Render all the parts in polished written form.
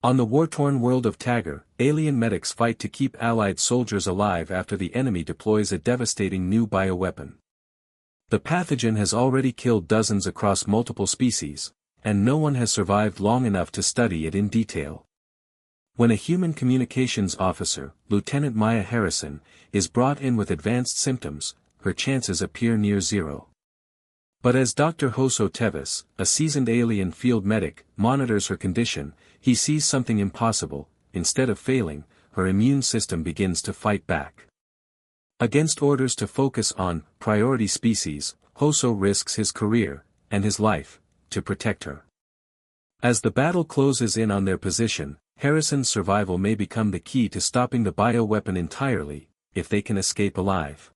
On the war-torn world of Tagger, alien medics fight to keep Allied soldiers alive after the enemy deploys a devastating new bioweapon. The pathogen has already killed dozens across multiple species, and no one has survived long enough to study it in detail. When a human communications officer, Lieutenant Maya Harrison, is brought in with advanced symptoms, her chances appear near zero. But as Dr. Hoso Tevis, a seasoned alien field medic, monitors her condition, he sees something impossible. Instead of failing, her immune system begins to fight back. Against orders to focus on priority species, Hoso risks his career, and his life, to protect her. As the battle closes in on their position, Harrison's survival may become the key to stopping the bioweapon entirely, if they can escape alive.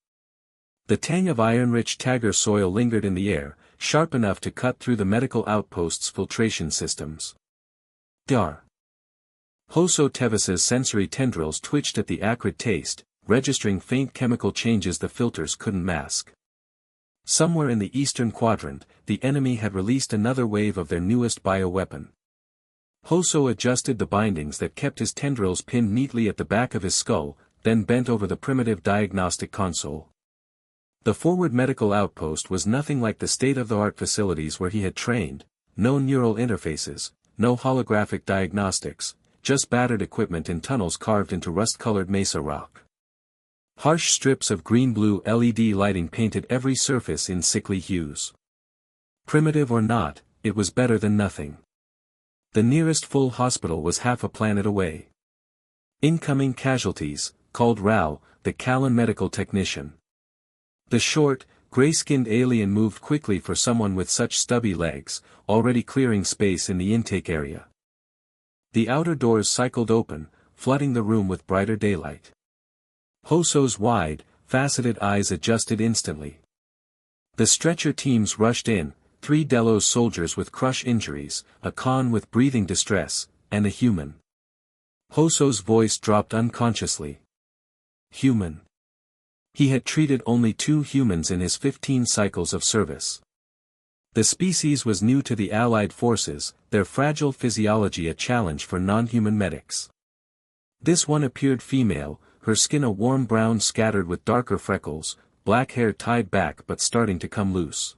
The tang of iron-rich Tagger soil lingered in the air, sharp enough to cut through the medical outpost's filtration systems. Dar. Hoso Tevis's sensory tendrils twitched at the acrid taste, registering faint chemical changes the filters couldn't mask. Somewhere in the eastern quadrant, the enemy had released another wave of their newest bioweapon. Hoso adjusted the bindings that kept his tendrils pinned neatly at the back of his skull, then bent over the primitive diagnostic console. The forward medical outpost was nothing like the state-of-the-art facilities where he had trained, no neural interfaces, no holographic diagnostics, just battered equipment in tunnels carved into rust-colored mesa rock. Harsh strips of green-blue LED lighting painted every surface in sickly hues. Primitive or not, it was better than nothing. The nearest full hospital was half a planet away. Incoming casualties, called Rao, the Callan medical technician. The short, gray-skinned alien moved quickly for someone with such stubby legs, already clearing space in the intake area. The outer doors cycled open, flooding the room with brighter daylight. Hoso's wide, faceted eyes adjusted instantly. The stretcher teams rushed in, 3 Delos soldiers with crush injuries, a Khan with breathing distress, and a human. Hoso's voice dropped unconsciously. Human. He had treated only 2 humans in his 15 cycles of service. The species was new to the Allied forces, their fragile physiology a challenge for non-human medics. This one appeared female, her skin a warm brown scattered with darker freckles, black hair tied back but starting to come loose.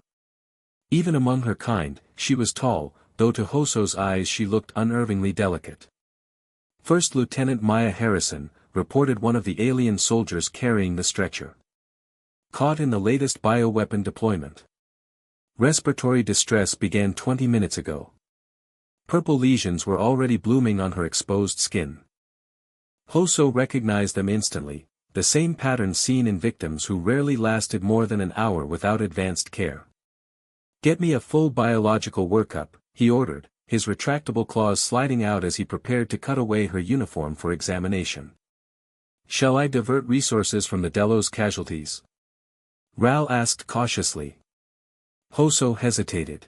Even among her kind, she was tall, though to Hoso's eyes she looked unnervingly delicate. First Lieutenant Maya Harrison, reported one of the alien soldiers carrying the stretcher. Caught in the latest bioweapon deployment. Respiratory distress began 20 minutes ago. Purple lesions were already blooming on her exposed skin. Hoso recognized them instantly, the same pattern seen in victims who rarely lasted more than an hour without advanced care. Get me a full biological workup, he ordered, his retractable claws sliding out as he prepared to cut away her uniform for examination. Shall I divert resources from the Delos casualties? Ral asked cautiously. Hoso hesitated.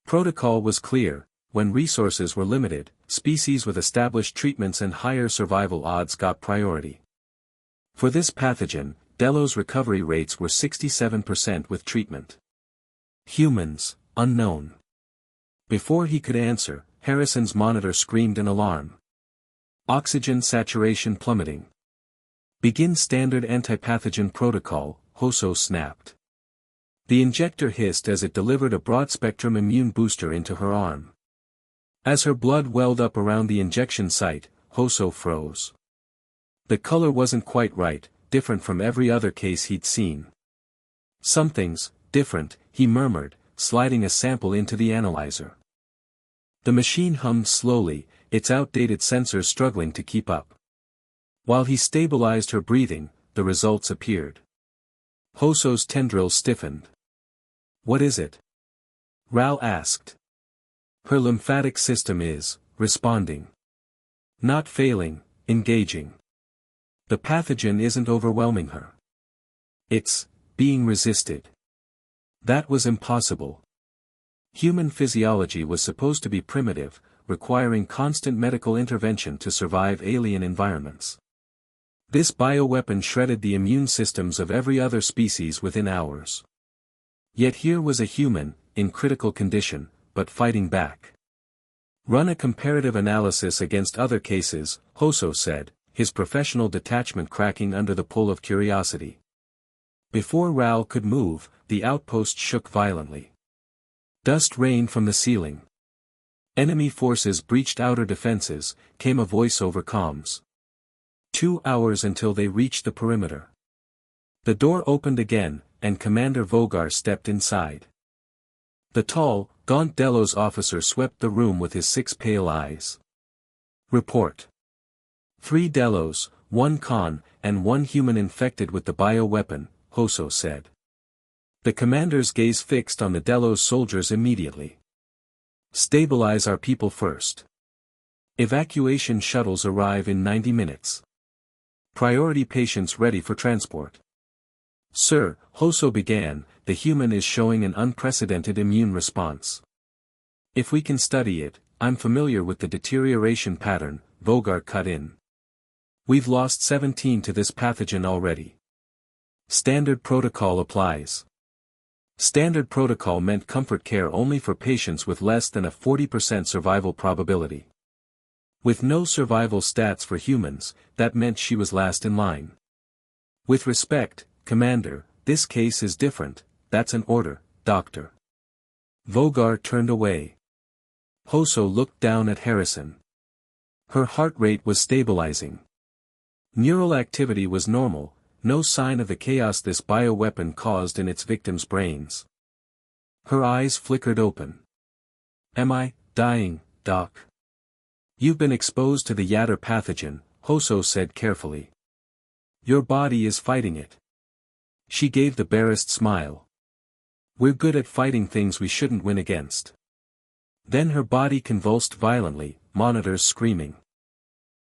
Protocol was clear, when resources were limited, species with established treatments and higher survival odds got priority. For this pathogen, Delos recovery rates were 67% with treatment. Humans, unknown. Before he could answer, Harrison's monitor screamed an alarm. Oxygen saturation plummeting. Begin standard antipathogen protocol, Hoso snapped. The injector hissed as it delivered a broad-spectrum immune booster into her arm. As her blood welled up around the injection site, Hoso froze. The color wasn't quite right, different from every other case he'd seen. Something's different, he murmured, sliding a sample into the analyzer. The machine hummed slowly, its outdated sensors struggling to keep up. While he stabilized her breathing, the results appeared. Hoso's tendrils stiffened. What is it? Ral asked. Her lymphatic system is responding. Not failing, engaging. The pathogen isn't overwhelming her. It's being resisted. That was impossible. Human physiology was supposed to be primitive, requiring constant medical intervention to survive alien environments. This bioweapon shredded the immune systems of every other species within hours. Yet here was a human, in critical condition, but fighting back. Run a comparative analysis against other cases, Hoso said, his professional detachment cracking under the pull of curiosity. Before Raoul could move, the outpost shook violently. Dust rained from the ceiling. Enemy forces breached outer defenses, came a voice over comms. 2 hours until they reached the perimeter. The door opened again, and Commander Vogar stepped inside. The tall, gaunt Delos officer swept the room with his 6 pale eyes. Report. 3 Delos, 1 Khan, and 1 human infected with the bioweapon, Hoso said. The commander's gaze fixed on the Delos soldiers immediately. Stabilize our people first. Evacuation shuttles arrive in 90 minutes. Priority patients ready for transport. Sir, Hoso began, the human is showing an unprecedented immune response. If we can study it, I'm familiar with the deterioration pattern, Vogar cut in. We've lost 17 to this pathogen already. Standard protocol applies. Standard protocol meant comfort care only for patients with less than a 40% survival probability. With no survival stats for humans, that meant she was last in line. With respect, Commander, this case is different, that's an order, Doctor. Vogar turned away. Hoso looked down at Harrison. Her heart rate was stabilizing. Neural activity was normal, no sign of the chaos this bioweapon caused in its victims' brains. Her eyes flickered open. Am I dying, Doc? You've been exposed to the Yatter pathogen, Hoso said carefully. Your body is fighting it. She gave the barest smile. We're good at fighting things we shouldn't win against. Then her body convulsed violently, monitors screaming.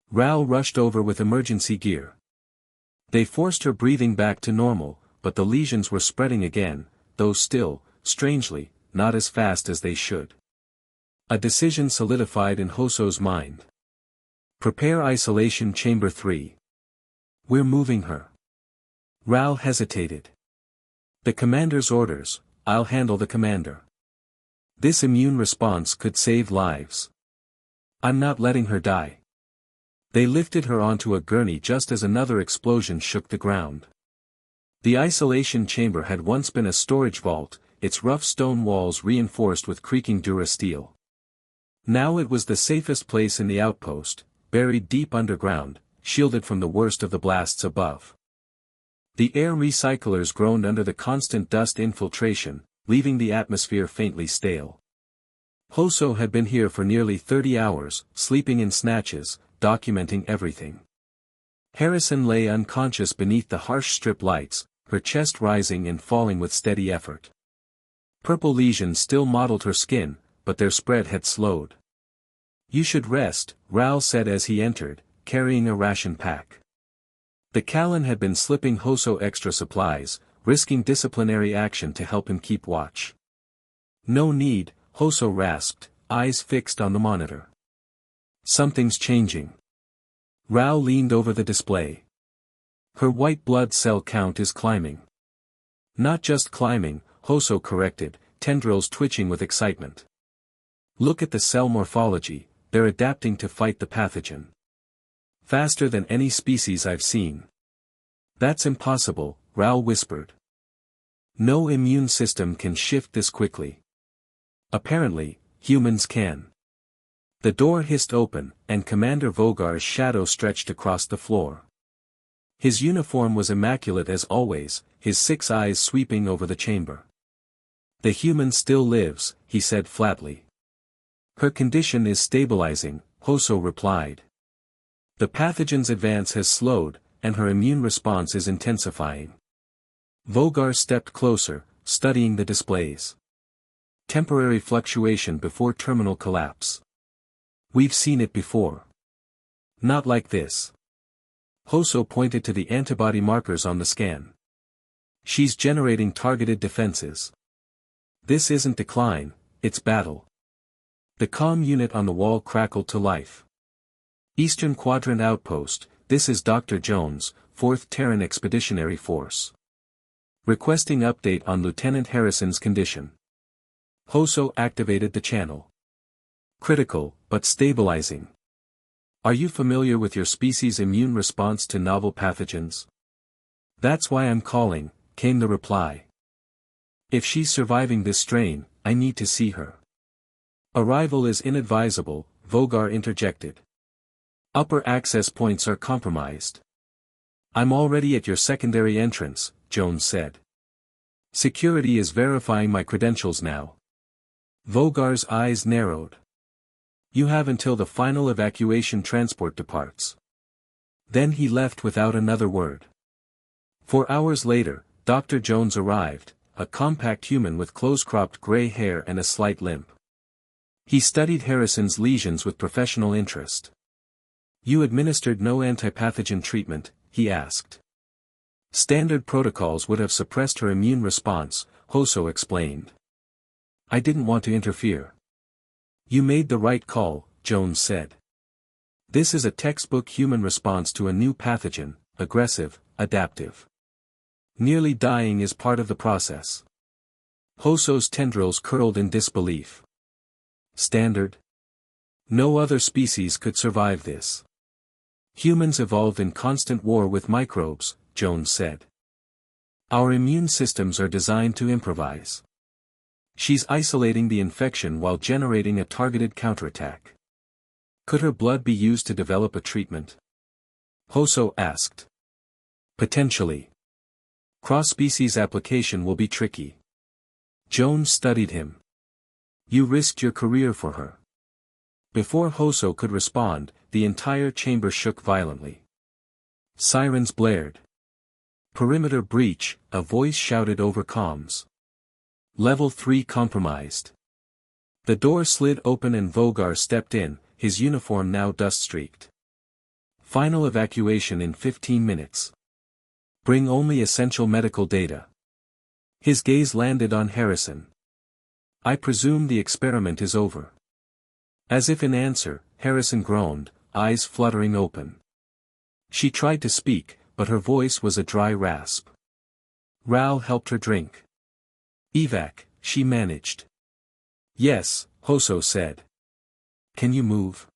Raoul rushed over with emergency gear. They forced her breathing back to normal, but the lesions were spreading again, though still, strangely, not as fast as they should. A decision solidified in Hoso's mind. Prepare isolation chamber 3. We're moving her. Raoul hesitated. The commander's orders, I'll handle the commander. This immune response could save lives. I'm not letting her die. They lifted her onto a gurney just as another explosion shook the ground. The isolation chamber had once been a storage vault, its rough stone walls reinforced with creaking durasteel. Now it was the safest place in the outpost, buried deep underground, shielded from the worst of the blasts above. The air recyclers groaned under the constant dust infiltration, leaving the atmosphere faintly stale. Hoso had been here for nearly 30 hours, sleeping in snatches, documenting everything. Harrison lay unconscious beneath the harsh strip lights, her chest rising and falling with steady effort. Purple lesions still mottled her skin, but their spread had slowed. You should rest, Raoul said as he entered, carrying a ration pack. The Callan had been slipping Hoso extra supplies, risking disciplinary action to help him keep watch. No need, Hoso rasped, eyes fixed on the monitor. Something's changing. Raoul leaned over the display. Her white blood cell count is climbing. Not just climbing, Hoso corrected, tendrils twitching with excitement. Look at the cell morphology, they're adapting to fight the pathogen. Faster than any species I've seen. That's impossible, Raoul whispered. No immune system can shift this quickly. Apparently, humans can. The door hissed open, and Commander Vogar's shadow stretched across the floor. His uniform was immaculate as always, his 6 eyes sweeping over the chamber. The human still lives, he said flatly. Her condition is stabilizing, Hoso replied. The pathogen's advance has slowed, and her immune response is intensifying. Vogar stepped closer, studying the displays. Temporary fluctuation before terminal collapse. We've seen it before. Not like this. Hoso pointed to the antibody markers on the scan. She's generating targeted defenses. This isn't decline, it's battle. The comm unit on the wall crackled to life. Eastern Quadrant Outpost, this is Dr. Jones, 4th Terran Expeditionary Force. Requesting update on Lieutenant Harrison's condition. Hoso activated the channel. Critical, but stabilizing. Are you familiar with your species' immune response to novel pathogens? That's why I'm calling, came the reply. If she's surviving this strain, I need to see her. Arrival is inadvisable, Vogar interjected. Upper access points are compromised. I'm already at your secondary entrance, Jones said. Security is verifying my credentials now. Vogar's eyes narrowed. You have until the final evacuation transport departs. Then he left without another word. 4 hours later, Dr. Jones arrived, a compact human with close-cropped gray hair and a slight limp. He studied Harrison's lesions with professional interest. You administered no antipathogen treatment, he asked. Standard protocols would have suppressed her immune response, Hoso explained. I didn't want to interfere. You made the right call, Jones said. This is a textbook human response to a new pathogen, aggressive, adaptive. Nearly dying is part of the process. Hoso's tendrils curled in disbelief. Standard? No other species could survive this. Humans evolved in constant war with microbes, Jones said. Our immune systems are designed to improvise. She's isolating the infection while generating a targeted counterattack. Could her blood be used to develop a treatment? Hoso asked. Potentially. Cross-species application will be tricky. Jones studied him. You risked your career for her. Before Hoso could respond, the entire chamber shook violently. Sirens blared. Perimeter breach, a voice shouted over comms. Level 3 compromised. The door slid open and Vogar stepped in, his uniform now dust-streaked. Final evacuation in 15 minutes. Bring only essential medical data. His gaze landed on Harrison. I presume the experiment is over. As if in answer, Harrison groaned, eyes fluttering open. She tried to speak, but her voice was a dry rasp. Ral helped her drink. Evac, she managed. Yes, Hoso said. Can you move?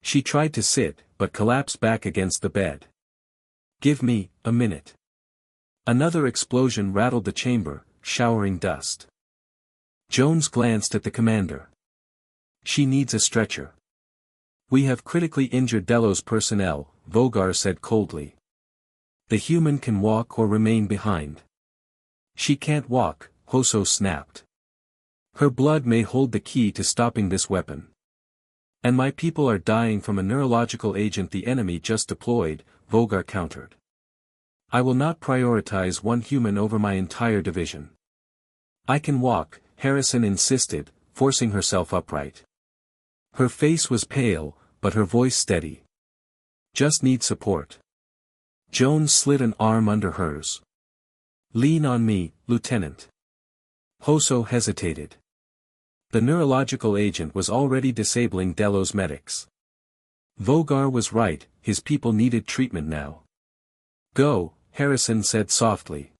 She tried to sit, but collapsed back against the bed. Give me a minute. Another explosion rattled the chamber, showering dust. Jones glanced at the commander. She needs a stretcher. We have critically injured Delos personnel, Vogar said coldly. The human can walk or remain behind. She can't walk, Hoso snapped. Her blood may hold the key to stopping this weapon. And my people are dying from a neurological agent the enemy just deployed, Vogar countered. I will not prioritize one human over my entire division. I can walk, Harrison insisted, forcing herself upright. Her face was pale, but her voice steady. Just need support. Jones slid an arm under hers. Lean on me, Lieutenant. Hoso hesitated. The neurological agent was already disabling Delos medics. Vogar was right, his people needed treatment now. Go, Harrison said softly.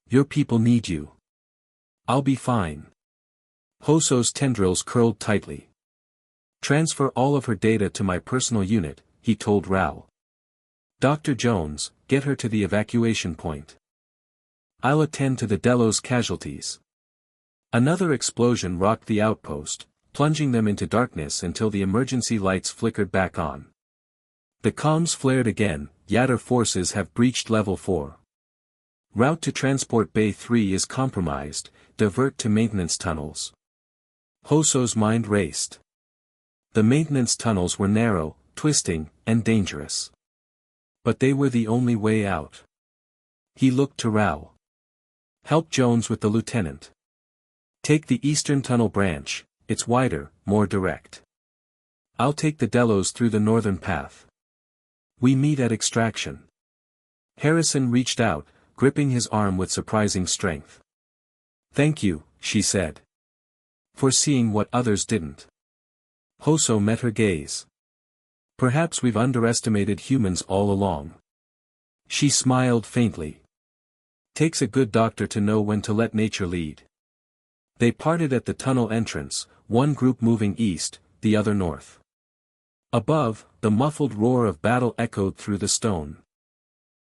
Your people need you. I'll be fine. Hoso's tendrils curled tightly. Transfer all of her data to my personal unit, he told Ral. Dr. Jones, get her to the evacuation point. I'll attend to the Delos casualties. Another explosion rocked the outpost, plunging them into darkness until the emergency lights flickered back on. The comms flared again, Yatter forces have breached level 4. Route to Transport Bay 3 is compromised, divert to maintenance tunnels. Hoso's mind raced. The maintenance tunnels were narrow, twisting, and dangerous. But they were the only way out. He looked to Ral. Help Jones with the lieutenant. Take the eastern tunnel branch, it's wider, more direct. I'll take the Delos through the northern path. We meet at extraction. Harrison reached out, gripping his arm with surprising strength. Thank you, she said. For seeing what others didn't. Hoso met her gaze. Perhaps we've underestimated humans all along. She smiled faintly. Takes a good doctor to know when to let nature lead. They parted at the tunnel entrance, one group moving east, the other north. Above, the muffled roar of battle echoed through the stone.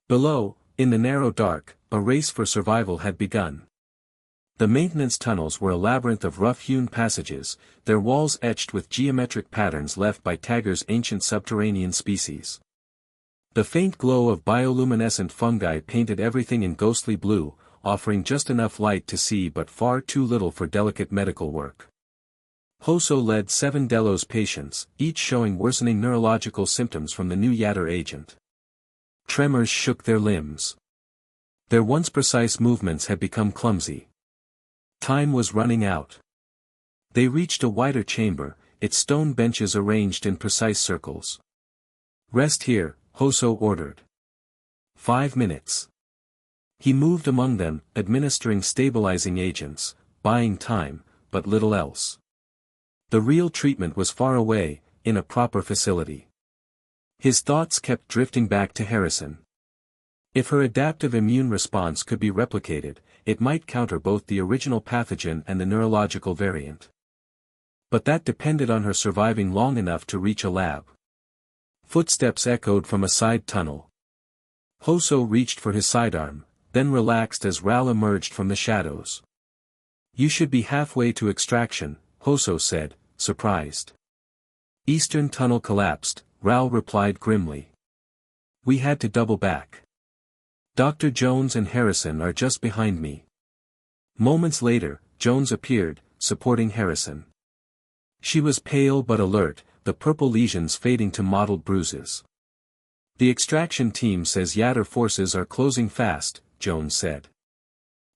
Below, in the narrow dark, a race for survival had begun. The maintenance tunnels were a labyrinth of rough-hewn passages, their walls etched with geometric patterns left by Tagger's ancient subterranean species. The faint glow of bioluminescent fungi painted everything in ghostly blue, offering just enough light to see but far too little for delicate medical work. Hoso led 7 Delos patients, each showing worsening neurological symptoms from the new Yatter agent. Tremors shook their limbs. Their once precise movements had become clumsy. Time was running out. They reached a wider chamber, its stone benches arranged in precise circles. "Rest here," Hoso ordered. 5 minutes. He moved among them, administering stabilizing agents, buying time, but little else. The real treatment was far away, in a proper facility. His thoughts kept drifting back to Harrison. If her adaptive immune response could be replicated, it might counter both the original pathogen and the neurological variant. But that depended on her surviving long enough to reach a lab. Footsteps echoed from a side tunnel. Hoso reached for his sidearm, then relaxed as Ral emerged from the shadows. "You should be halfway to extraction," Hoso said, surprised. "Eastern tunnel collapsed," Ral replied grimly. "We had to double back. Dr. Jones and Harrison are just behind me." Moments later, Jones appeared, supporting Harrison. She was pale but alert, the purple lesions fading to mottled bruises. "The extraction team says Yatter forces are closing fast," Jones said.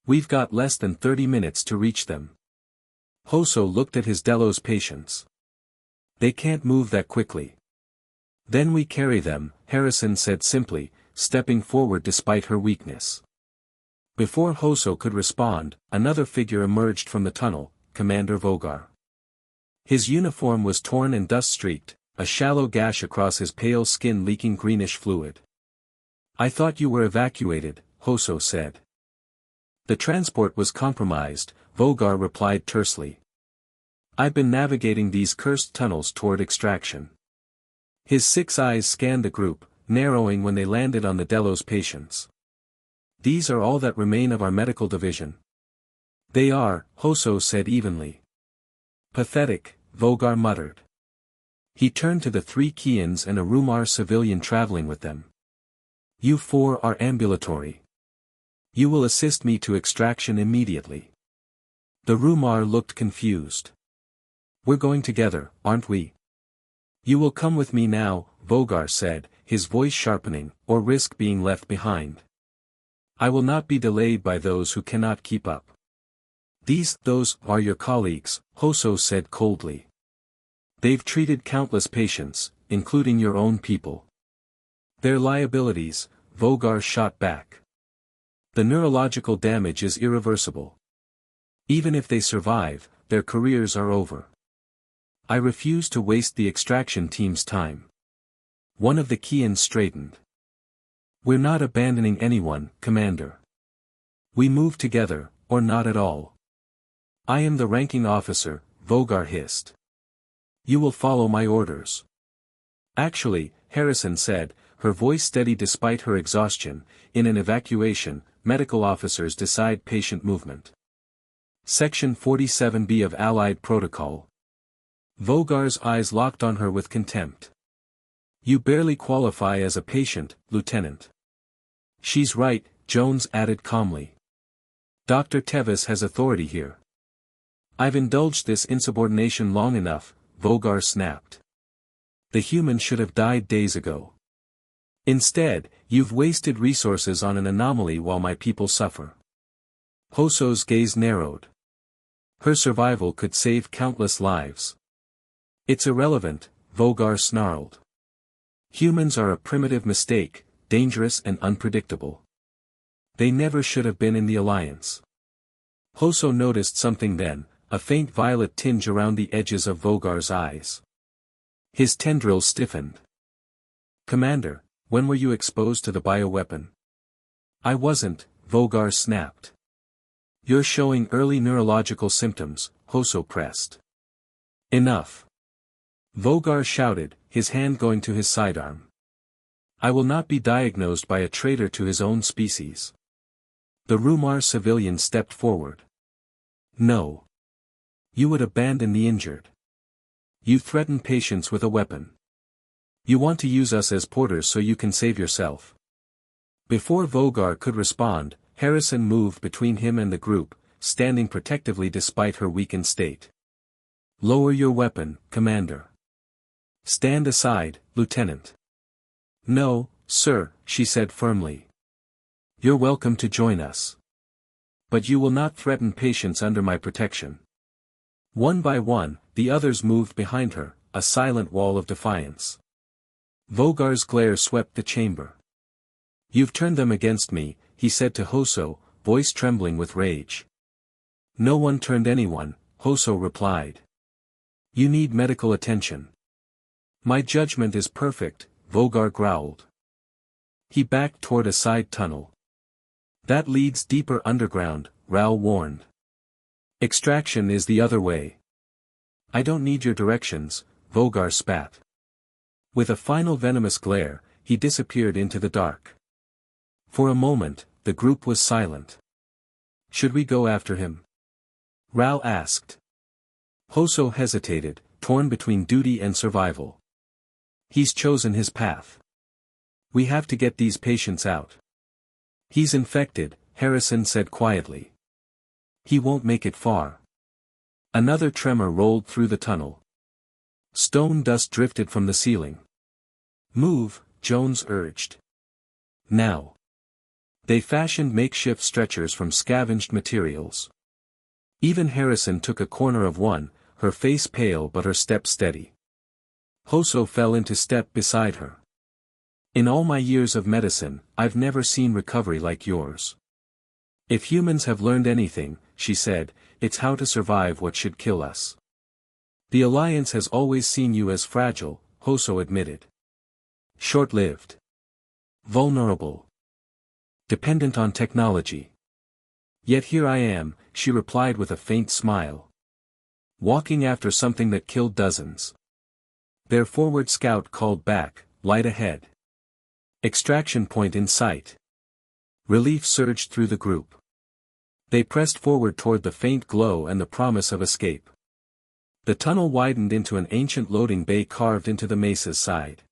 "We've got less than 30 minutes to reach them." Hoso looked at his Delos patients. "They can't move that quickly." "Then we carry them," Harrison said simply, stepping forward despite her weakness. Before Hoso could respond, another figure emerged from the tunnel, Commander Vogar. His uniform was torn and dust-streaked, a shallow gash across his pale skin leaking greenish fluid. "I thought you were evacuated," Hoso said. "The transport was compromised," Vogar replied tersely. "I've been navigating these cursed tunnels toward extraction." His 6 eyes scanned the group, narrowing when they landed on the Delos patients. "These are all that remain of our medical division." "They are," Hoso said evenly. "Pathetic," Vogar muttered. He turned to the 3 Kians and a Rumar civilian traveling with them. "You 4 are ambulatory. You will assist me to extraction immediately." The Rumar looked confused. "We're going together, aren't we?" "You will come with me now," Vogar said, his voice sharpening, "or risk being left behind. I will not be delayed by those who cannot keep up." Those are your colleagues," Hoso said coldly. "They've treated countless patients, including your own people." "Their liabilities," Vogar shot back. "The neurological damage is irreversible. Even if they survive, their careers are over. I refuse to waste the extraction team's time." One of the Kians straightened. "We're not abandoning anyone, Commander. We move together, or not at all." "I am the ranking officer," Vogar hissed. "You will follow my orders." "Actually," Harrison said, her voice steady despite her exhaustion, "in an evacuation, medical officers decide patient movement. Section 47B of Allied Protocol." Vogar's eyes locked on her with contempt. "You barely qualify as a patient, Lieutenant." "She's right," Jones added calmly. "Dr. Tevis has authority here." "I've indulged this insubordination long enough," Vogar snapped. "The human should have died days ago. Instead, you've wasted resources on an anomaly while my people suffer." Hoso's gaze narrowed. "Her survival could save countless lives." "It's irrelevant," Vogar snarled. "Humans are a primitive mistake, dangerous and unpredictable. They never should have been in the Alliance." Hoso noticed something then, a faint violet tinge around the edges of Vogar's eyes. His tendrils stiffened. "Commander, when were you exposed to the bioweapon?" "I wasn't," Vogar snapped. "You're showing early neurological symptoms," Hoso pressed. Enough. Vogar shouted, his hand going to his sidearm. I will not be diagnosed by a traitor to his own species. The Rumar civilian stepped forward. No. You would abandon the injured. You threaten patients with a weapon. You want to use us as porters so you can save yourself. Before Vogar could respond, Harrison moved between him and the group, standing protectively despite her weakened state. Lower your weapon, Commander. Stand aside, Lieutenant. No, sir, she said firmly. You're welcome to join us. But you will not threaten patients under my protection. One by one, the others moved behind her, a silent wall of defiance. Vogar's glare swept the chamber. You've turned them against me, he said to Hoso, voice trembling with rage. No one turned anyone, Hoso replied. You need medical attention. My judgment is perfect, Vogar growled. He backed toward a side tunnel. That leads deeper underground, Raoul warned. Extraction is the other way. I don't need your directions, Vogar spat. With a final venomous glare, he disappeared into the dark. For a moment, the group was silent. Should we go after him? Raoul asked. Hoso hesitated, torn between duty and survival. He's chosen his path. We have to get these patients out. He's infected, Harrison said quietly. He won't make it far. Another tremor rolled through the tunnel. Stone dust drifted from the ceiling. Move, Jones urged. Now. They fashioned makeshift stretchers from scavenged materials. Even Harrison took a corner of one, her face pale but her step steady. Hoso fell into step beside her. In all my years of medicine, I've never seen recovery like yours. If humans have learned anything, she said, it's how to survive what should kill us. The Alliance has always seen you as fragile, Hoso admitted. Short-lived. Vulnerable. Dependent on technology. Yet here I am, she replied with a faint smile. Walking after something that killed dozens. Their forward scout called back, light ahead. Extraction point in sight. Relief surged through the group. They pressed forward toward the faint glow and the promise of escape. The tunnel widened into an ancient loading bay carved into the mesa's side.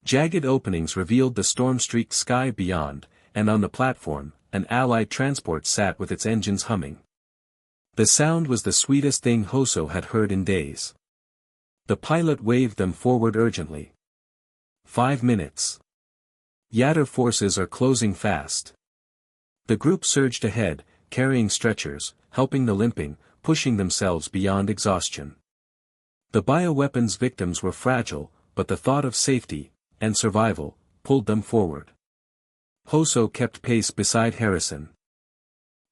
Jagged openings revealed the storm-streaked sky beyond, and on the platform, an Allied transport sat with its engines humming. The sound was the sweetest thing Hoso had heard in days. The pilot waved them forward urgently. 5 minutes. Yatter forces are closing fast. The group surged ahead, carrying stretchers, helping the limping, pushing themselves beyond exhaustion. The bioweapons victims were fragile, but the thought of safety, and survival, pulled them forward. Hoso kept pace beside Harrison.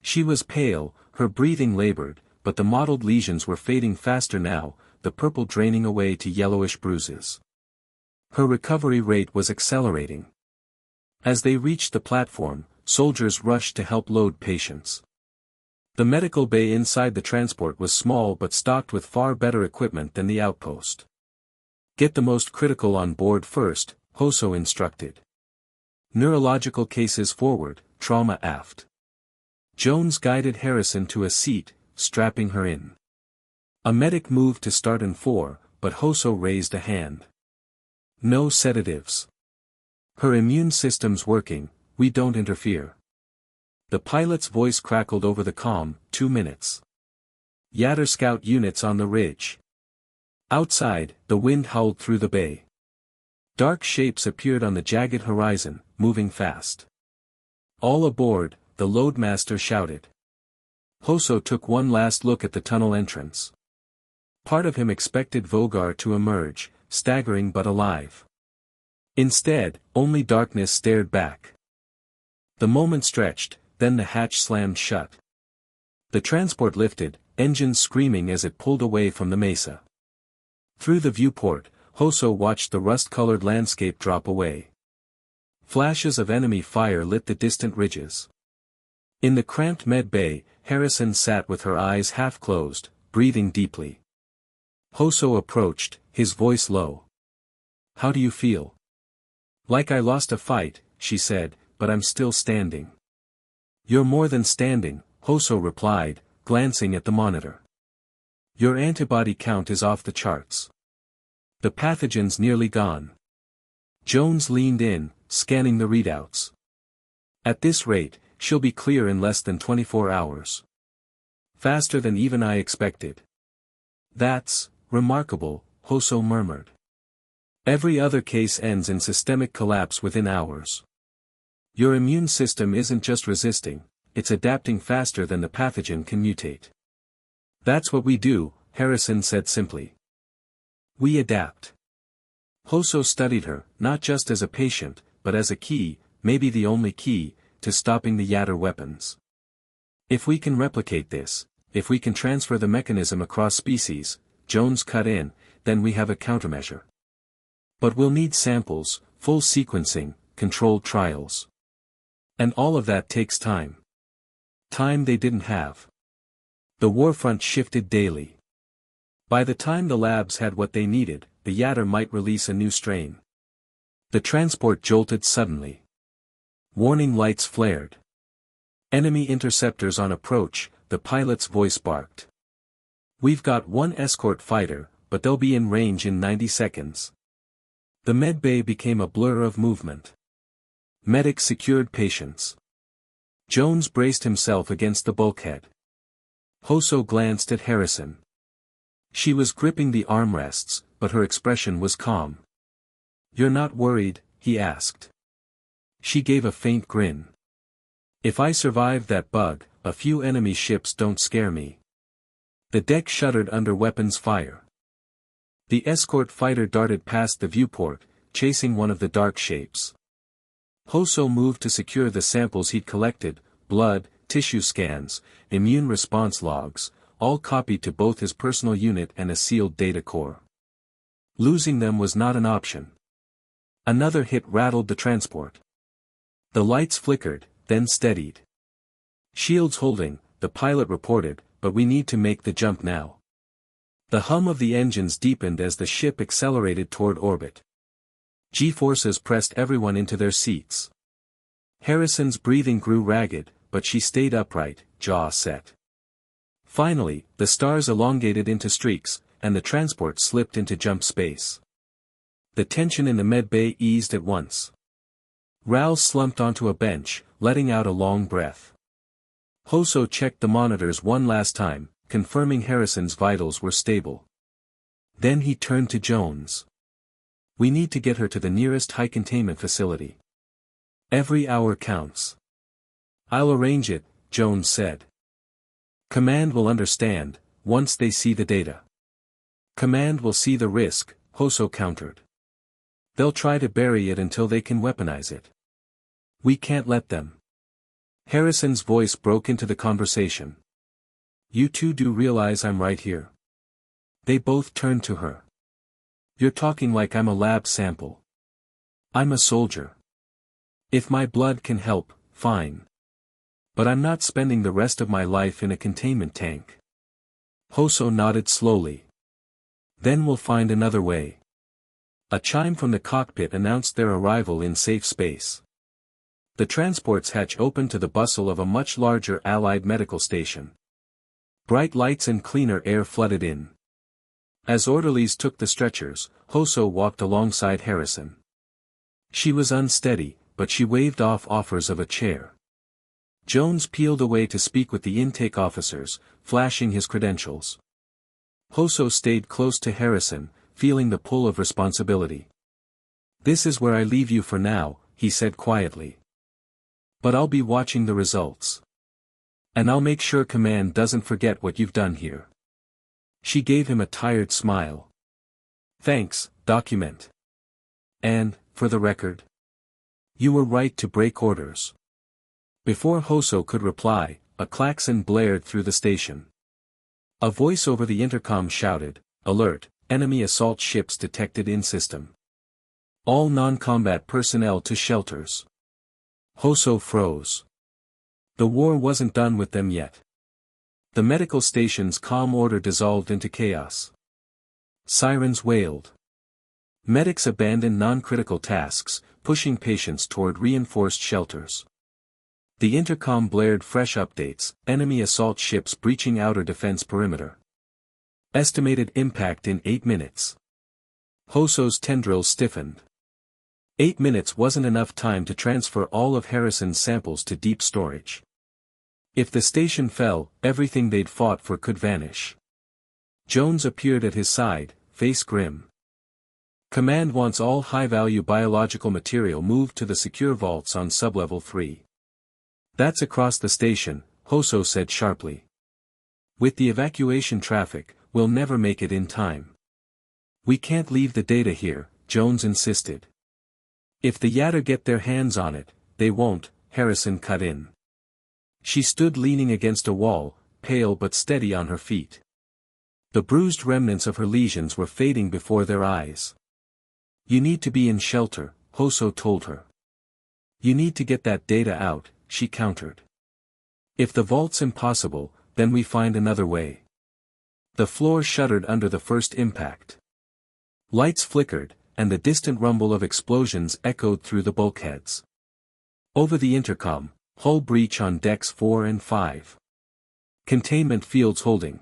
She was pale, her breathing labored, but the mottled lesions were fading faster now, the purple draining away to yellowish bruises. Her recovery rate was accelerating. As they reached the platform, soldiers rushed to help load patients. The medical bay inside the transport was small but stocked with far better equipment than the outpost. Get the most critical on board first, Hoso instructed. Neurological cases forward, trauma aft. Jones guided Harrison to a seat, strapping her in. A medic moved to start in 4, but Hoso raised a hand. No sedatives. Her immune system's working, we don't interfere. The pilot's voice crackled over the comm, 2 minutes. Yatter scout units on the ridge. Outside, the wind howled through the bay. Dark shapes appeared on the jagged horizon, moving fast. All aboard, the loadmaster shouted. Hoso took one last look at the tunnel entrance. Part of him expected Vogar to emerge, staggering but alive. Instead, only darkness stared back. The moment stretched, then the hatch slammed shut. The transport lifted, engines screaming as it pulled away from the mesa. Through the viewport, Hoso watched the rust-colored landscape drop away. Flashes of enemy fire lit the distant ridges. In the cramped med bay, Harrison sat with her eyes half closed, breathing deeply. Hoso approached, his voice low. How do you feel? Like I lost a fight, she said, but I'm still standing. You're more than standing, Hoso replied, glancing at the monitor. Your antibody count is off the charts. The pathogen's nearly gone. Jones leaned in, scanning the readouts. At this rate, she'll be clear in less than 24 hours. Faster than even I expected. That's remarkable, Hoso murmured. Every other case ends in systemic collapse within hours. Your immune system isn't just resisting, it's adapting faster than the pathogen can mutate. That's what we do, Harrison said simply. We adapt. Hoso studied her, not just as a patient, but as a key, maybe the only key, to stopping the Yatter weapons. If we can replicate this, if we can transfer the mechanism across species, Jones cut in, then we have a countermeasure. But we'll need samples, full sequencing, controlled trials. And all of that takes time. Time they didn't have. The warfront shifted daily. By the time the labs had what they needed, the Yatter might release a new strain. The transport jolted suddenly. Warning lights flared. Enemy interceptors on approach, the pilot's voice barked. We've got one escort fighter, but they'll be in range in 90 seconds. The medbay became a blur of movement. Medics secured patients. Jones braced himself against the bulkhead. Hoso glanced at Harrison. She was gripping the armrests, but her expression was calm. You're not worried, he asked. She gave a faint grin. If I survived that bug, a few enemy ships don't scare me. The deck shuddered under weapons fire. The escort fighter darted past the viewport, chasing one of the dark shapes. Hoso moved to secure the samples he'd collected, blood, tissue scans, immune response logs, all copied to both his personal unit and a sealed data core. Losing them was not an option. Another hit rattled the transport. The lights flickered, then steadied. Shields holding, the pilot reported, but we need to make the jump now. The hum of the engines deepened as the ship accelerated toward orbit. G-forces pressed everyone into their seats. Harrison's breathing grew ragged, but she stayed upright, jaw set. Finally, the stars elongated into streaks, and the transport slipped into jump space. The tension in the medbay eased at once. Ral slumped onto a bench, letting out a long breath. Hoso checked the monitors one last time, confirming Harrison's vitals were stable. Then he turned to Jones. We need to get her to the nearest high-containment facility. Every hour counts. I'll arrange it, Jones said. Command will understand, once they see the data. Command will see the risk, Hoso countered. They'll try to bury it until they can weaponize it. We can't let them. Harrison's voice broke into the conversation. You two do realize I'm right here. They both turned to her. You're talking like I'm a lab sample. I'm a soldier. If my blood can help, fine. But I'm not spending the rest of my life in a containment tank. Hoso nodded slowly. Then we'll find another way. A chime from the cockpit announced their arrival in safe space. The transport's hatch opened to the bustle of a much larger Allied medical station. Bright lights and cleaner air flooded in. As orderlies took the stretchers, Hoso walked alongside Harrison. She was unsteady, but she waved off offers of a chair. Jones peeled away to speak with the intake officers, flashing his credentials. Hoso stayed close to Harrison, feeling the pull of responsibility. This is where I leave you for now, he said quietly. But I'll be watching the results. And I'll make sure Command doesn't forget what you've done here. She gave him a tired smile. Thanks, document. And, for the record, you were right to break orders. Before Hoso could reply, a klaxon blared through the station. A voice over the intercom shouted, "Alert, enemy assault ships detected in system. All non-combat personnel to shelters." Hoso froze. The war wasn't done with them yet. The medical station's calm order dissolved into chaos. Sirens wailed. Medics abandoned non-critical tasks, pushing patients toward reinforced shelters. The intercom blared fresh updates, enemy assault ships breaching outer defense perimeter. Estimated impact in 8 minutes. Hoso's tendrils stiffened. 8 minutes wasn't enough time to transfer all of Harrison's samples to deep storage. If the station fell, everything they'd fought for could vanish. Jones appeared at his side, face grim. Command wants all high-value biological material moved to the secure vaults on sublevel 3. That's across the station, Hoso said sharply. With the evacuation traffic, we'll never make it in time. We can't leave the data here, Jones insisted. If the Yatter get their hands on it, they won't, Harrison cut in. She stood leaning against a wall, pale but steady on her feet. The bruised remnants of her lesions were fading before their eyes. You need to be in shelter, Hoso told her. You need to get that data out, she countered. If the vault's impossible, then we find another way. The floor shuddered under the first impact. Lights flickered, and the distant rumble of explosions echoed through the bulkheads. Over the intercom, hull breach on decks 4 and 5. Containment fields holding.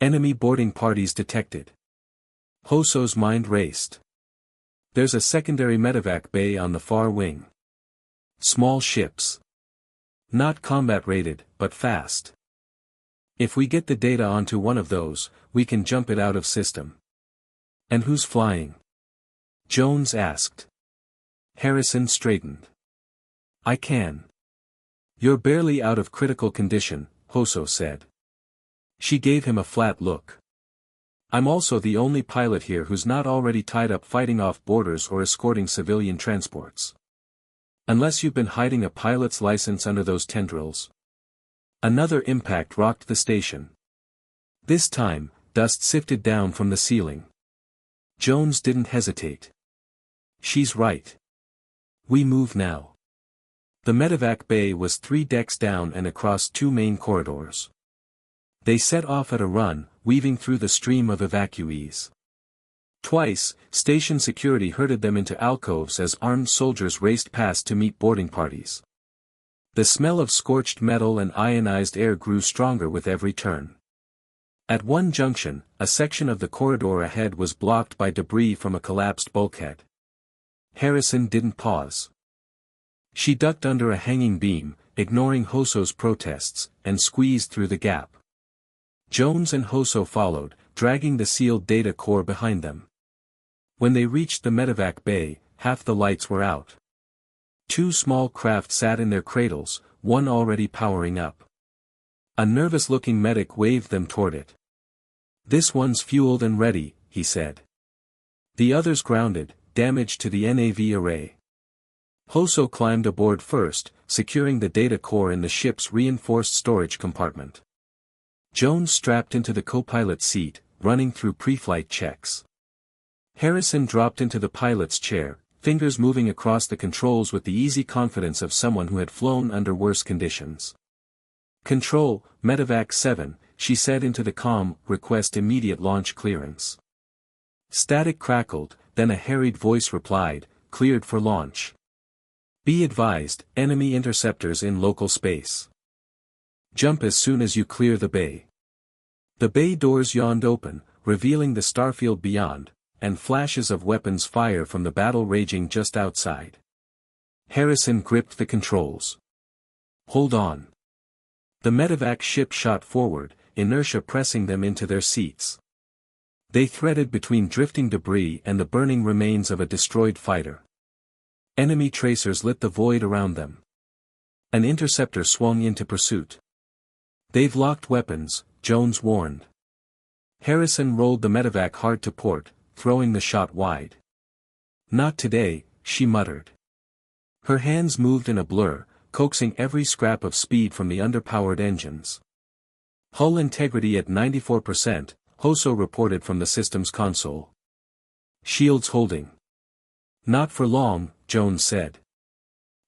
Enemy boarding parties detected. Hoso's mind raced. There's a secondary medevac bay on the far wing. Small ships. Not combat rated, but fast. If we get the data onto one of those, we can jump it out of system. And who's flying? Jones asked. Harrison straightened. I can. You're barely out of critical condition, Hoso said. She gave him a flat look. I'm also the only pilot here who's not already tied up fighting off borders or escorting civilian transports. Unless you've been hiding a pilot's license under those tendrils. Another impact rocked the station. This time, dust sifted down from the ceiling. Jones didn't hesitate. She's right. We move now. The medevac bay was 3 decks down and across 2 main corridors. They set off at a run, weaving through the stream of evacuees. Twice, station security herded them into alcoves as armed soldiers raced past to meet boarding parties. The smell of scorched metal and ionized air grew stronger with every turn. At one junction, a section of the corridor ahead was blocked by debris from a collapsed bulkhead. Harrison didn't pause. She ducked under a hanging beam, ignoring Hoso's protests, and squeezed through the gap. Jones and Hoso followed, dragging the sealed data core behind them. When they reached the medevac bay, half the lights were out. 2 small craft sat in their cradles, one already powering up. A nervous-looking medic waved them toward it. This one's fueled and ready, he said. The others grounded, damage to the NAV array. Hoso climbed aboard first, securing the data core in the ship's reinforced storage compartment. Jones strapped into the co-pilot seat, running through pre-flight checks. Harrison dropped into the pilot's chair, fingers moving across the controls with the easy confidence of someone who had flown under worse conditions. Control, Medevac 7, she said into the comm, request immediate launch clearance. Static crackled, then a harried voice replied, cleared for launch. Be advised, enemy interceptors in local space. Jump as soon as you clear the bay. The bay doors yawned open, revealing the starfield beyond, and flashes of weapons fire from the battle raging just outside. Harrison gripped the controls. Hold on. The medevac ship shot forward, inertia pressing them into their seats. They threaded between drifting debris and the burning remains of a destroyed fighter. Enemy tracers lit the void around them. An interceptor swung into pursuit. They've locked weapons, Jones warned. Harrison rolled the medevac hard to port, throwing the shot wide. Not today, she muttered. Her hands moved in a blur, coaxing every scrap of speed from the underpowered engines. Hull integrity at 94%, Hoso reported from the system's console. Shields holding. Not for long, Jones said.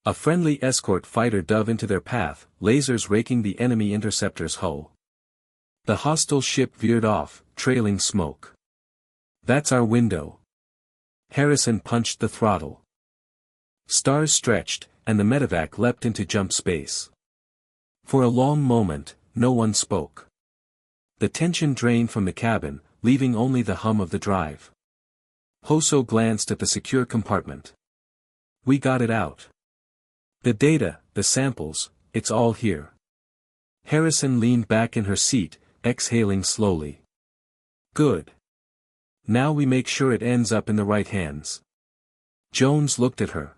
A friendly escort fighter dove into their path, lasers raking the enemy interceptor's hull. The hostile ship veered off, trailing smoke. That's our window. Harrison punched the throttle. Stars stretched, and the medevac leapt into jump space. For a long moment, no one spoke. The tension drained from the cabin, leaving only the hum of the drive. Hoso glanced at the secure compartment. We got it out. The data, the samples, it's all here. Harrison leaned back in her seat, exhaling slowly. Good. Now we make sure it ends up in the right hands. Jones looked at her.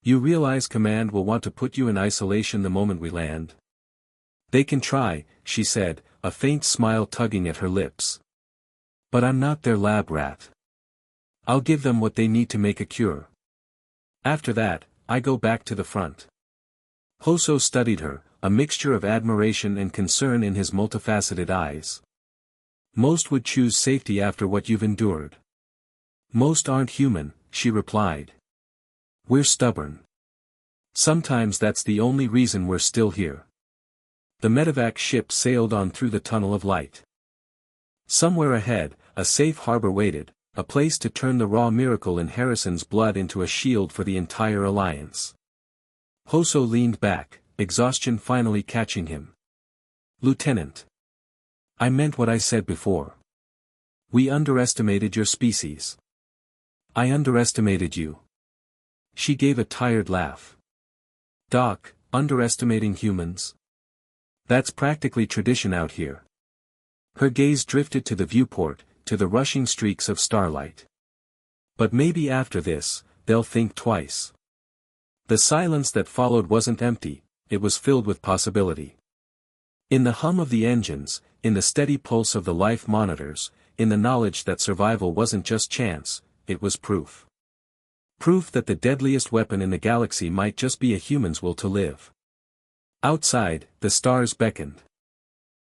You realize Command will want to put you in isolation the moment we land? They can try, she said, a faint smile tugging at her lips. But I'm not their lab rat. I'll give them what they need to make a cure. After that, I go back to the front. Hoso studied her, a mixture of admiration and concern in his multifaceted eyes. Most would choose safety after what you've endured. Most aren't human, she replied. We're stubborn. Sometimes that's the only reason we're still here. The medevac ship sailed on through the tunnel of light. Somewhere ahead, a safe harbor waited, a place to turn the raw miracle in Harrison's blood into a shield for the entire alliance. Hoso leaned back, exhaustion finally catching him. Lieutenant. I meant what I said before. We underestimated your species. I underestimated you. She gave a tired laugh. Doc, underestimating humans? That's practically tradition out here. Her gaze drifted to the viewport, to the rushing streaks of starlight. But maybe after this, they'll think twice. The silence that followed wasn't empty, it was filled with possibility. In the hum of the engines, in the steady pulse of the life monitors, in the knowledge that survival wasn't just chance, it was proof. Proof that the deadliest weapon in the galaxy might just be a human's will to live. Outside, the stars beckoned.